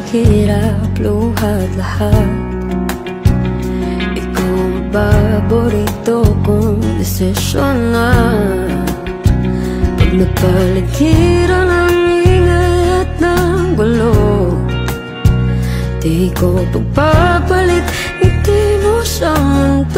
hirap, luha't lahat. Ikaw ang paborito kong desisyon na. Pag nagpaligiran ang ingay at ng gulo, di ko pagpapalit ngiti mo sa mundo.